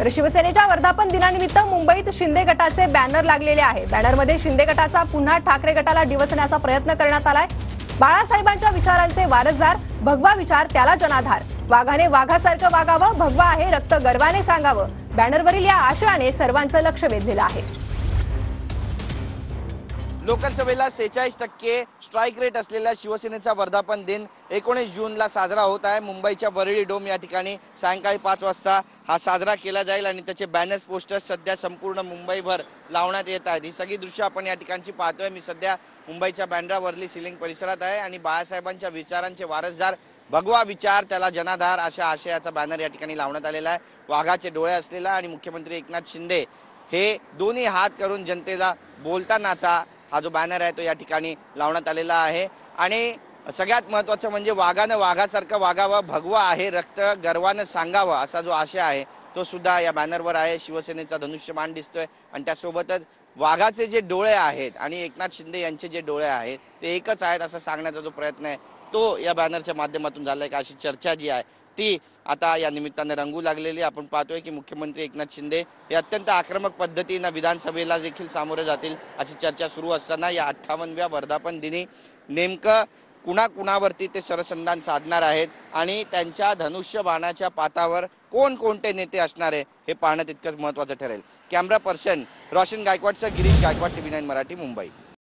तर शिवसेनेच्या वर्धापन दिनानिमित्त मुंबईत शिंदे गटाचे बॅनर लागलेले आहे। बॅनरमध्ये शिंदे गटाचा पुन्हा ठाकरे गटाला डिवचण्याचा प्रयत्न करण्यात आलाय। बाळासाहेबांच्या विचारांचे वारसदार, भगवा विचार त्याला जनाधार, वाघाने वाघासारखं वागावं, भगवा आहे रक्त गर्वाने सांगावं, बॅनरवरील या आशयाने सर्वांचं लक्ष वेधलेलं आहे। लोकसभेला 46% स्ट्राइक रेट असलेल्या शिवसेनेचा वर्धापन दिन 19 जूनला साजरा होत आहे। मुंबईच्या वरळी डोम या ठिकाणी सायंकाळी 5 वाजता हा साजरा केला जाईल आणि त्याचे बॅनर्स पोस्टर्स सध्या संपूर्ण मुंबईभर लावण्यात येत आहेत। ही सगळी दृश्य आपण या ठिकाणची पाहतोय। मी सध्या मुंबईच्या बँड्रा वर्ली सिलिंग परिसरात आहे आणि बाळासाहेबांच्या विचारांचे वारसदार, भगवा विचार त्याला जनाधार अशा आशयाचा बॅनर या ठिकाणी लावण्यात आलेला आहे। वाघाचे डोळे असलेला आणि मुख्यमंत्री एकनाथ शिंदे हे दोन्ही हात करून जनतेला बोलतानाचा हा जो बॅनर आहे तो या ठिकाणी लावण्यात आलेला आहे। आणि सगळ्यात महत्त्वाचं म्हणजे वाघानं वाघासारखं वागावं, भगवा आहे रक्त गर्वानं सांगावं असा जो आशय आहे तो सुद्धा या बॅनरवर आहे। शिवसेनेचा धनुष्यबाण दिसतोय आणि त्यासोबतच वाघाचे जे डोळे आहेत आणि एकनाथ शिंदे यांचे जे डोळे आहेत ते एकच आहेत असं सांगण्याचा जो प्रयत्न आहे तो या बॅनरच्या माध्यमातून झालाय का अशी चर्चा जी आहे ती आता या निमित्ताने रंगू लागलेली। आपण पाहतोय की मुख्यमंत्री एकनाथ शिंदे हे अत्यंत आक्रमक पद्धतीने विधानसभेला देखील सामोरे जातील अशी चर्चा सुरू असताना या 58व्या वर्धापन दिनी नेमकं कुणाकुणावरती ते सरसंधान साधणार आहेत आणि त्यांच्या धनुष्यबाणाच्या पातावर कोणकोणते नेते असणार आहे हे पाहणं तितकंच महत्त्वाचं ठरेल। कॅमेरा पर्सन रोशन गायकवाडसह गिरीश गायकवाड, TV9 मराठी, मुंबई।